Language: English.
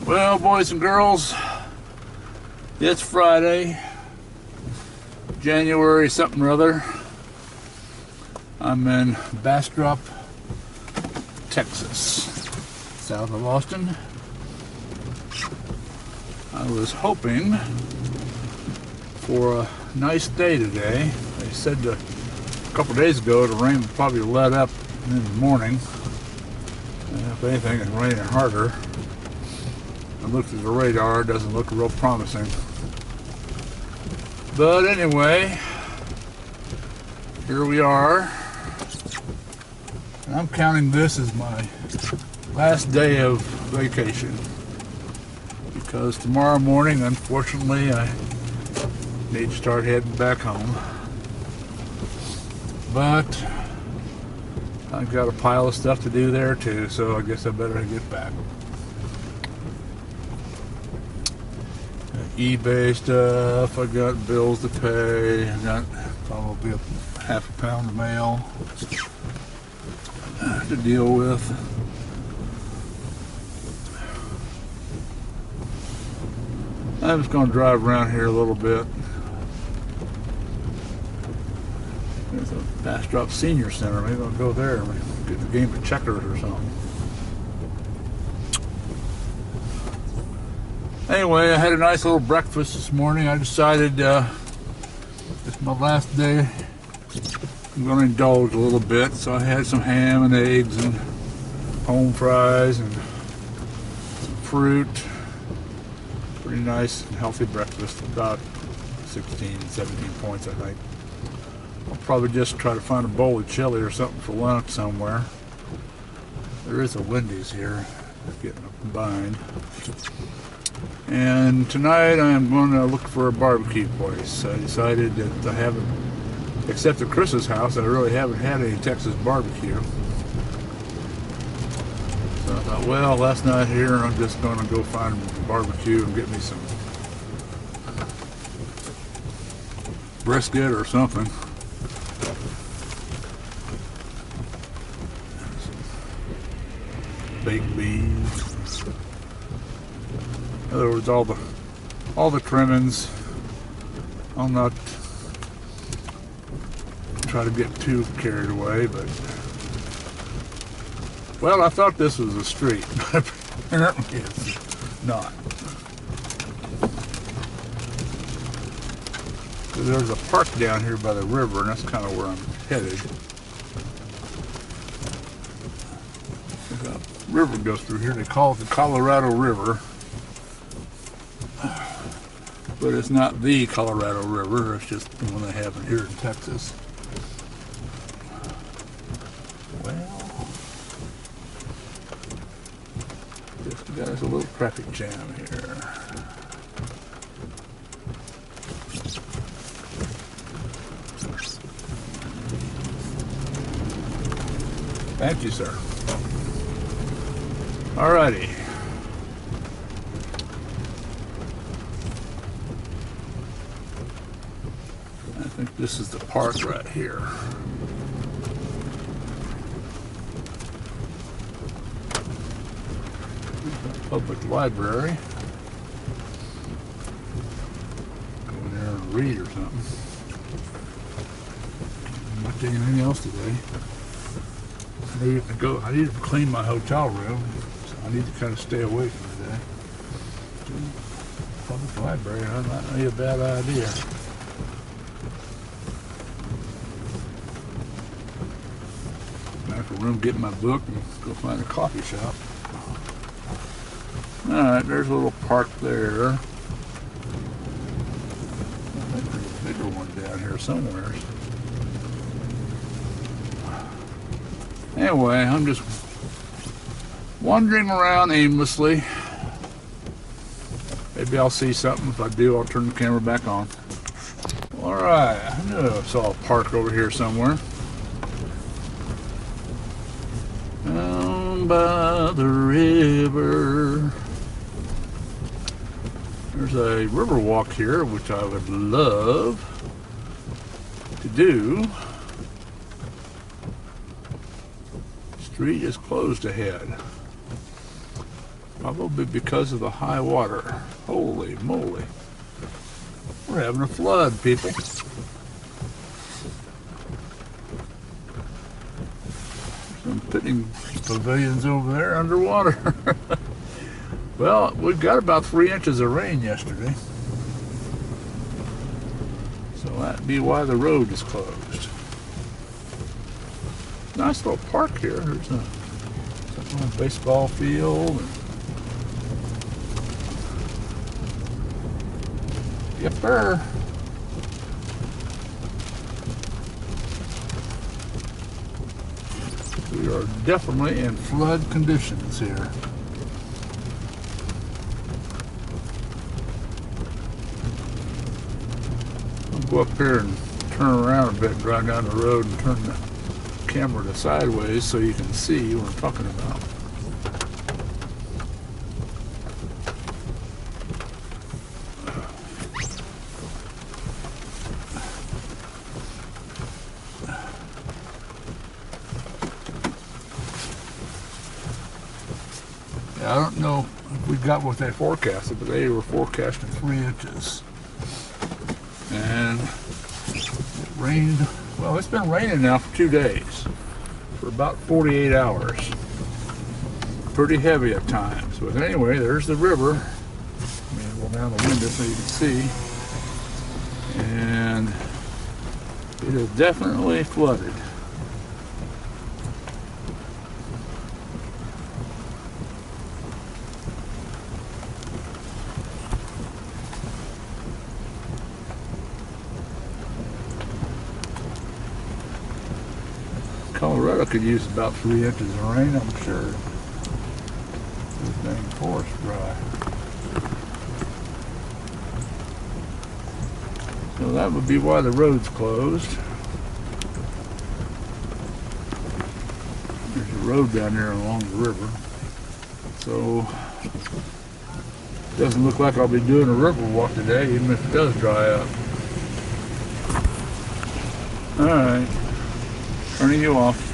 Well, boys and girls, it's Friday, January something or other. I'm in Bastrop, Texas, south of Austin. I was hoping for a nice day today. They said a couple days ago the rain would probably let up in the morning. And if anything, it's raining harder. I looked at the radar, it doesn't look real promising. But anyway, here we are. And I'm counting this as my last day of vacation. Because tomorrow morning, unfortunately, I need to start heading back home. But I've got a pile of stuff to do there too, so I guess I better get back. eBay stuff, I got bills to pay, I got probably a half a pound of mail to deal with. I'm just going to drive around here a little bit. There's a Bastrop Senior Center, maybe I'll go there and get the game of checkers or something. Anyway, I had a nice little breakfast this morning. I decided it's my last day. I'm going to indulge a little bit, so I had some ham and eggs and home fries and some fruit. Pretty nice and healthy breakfast, about 16, 17 points, I think. I'll probably just try to find a bowl of chili or something for lunch somewhere. There is a Wendy's here, getting a bind. And tonight I am going to look for a barbecue place. I decided that I haven't, except at Chris's house, I really haven't had any Texas barbecue. So I thought, well, last night here, I'm just going to go find a barbecue and get me some brisket or something. Baked beans. In other words, all the trimmings. I'll not try to get too carried away, but well, I thought this was a street, but apparently it's not. So there's a park down here by the river, and that's kind of where I'm headed. The river goes through here. They call it the Colorado River. But it's not the Colorado River, it's just the one they have here in Texas. Well, just got us a little traffic jam here. Thank you, sir. Alrighty. I think this is the park right here. Public library. Go in there and read or something. I'm not doing anything else today. I need to clean my hotel room, so I need to kind of stay away from today. Public library, that might be a bad idea. Room, get my book, and go find a coffee shop. Alright, there's a little park there. I think there's a bigger one down here somewhere. Anyway, I'm just wandering around aimlessly. Maybe I'll see something. If I do, I'll turn the camera back on. Alright, I knew I saw a park over here somewhere. Down by the river. There's a river walk here, which I would love to do. Street is closed ahead. Probably because of the high water. Holy moly. We're having a flood, people. Some picnic pavilions over there underwater. Well, we got about 3 inches of rain yesterday. So that'd be why the road is closed. Nice little park here. There's a baseball field. Yepper. We are definitely in flood conditions here. I'll go up here and turn around a bit and drive down the road and turn the camera to sideways so you can see what I'm talking about. I don't know if we got what they forecasted, but they were forecasting 3 inches. And it rained, well, it's been raining now for 2 days, for about 48 hours. Pretty heavy at times. But anyway, there's the river. Let me go down the window so you can see. And it is definitely flooded. Colorado could use about 3 inches of rain, I'm sure. This dang forest dry. So that would be why the road's closed. There's a road down there along the river. So it doesn't look like I'll be doing a river walk today, even if it does dry up. Alright. Turning you off.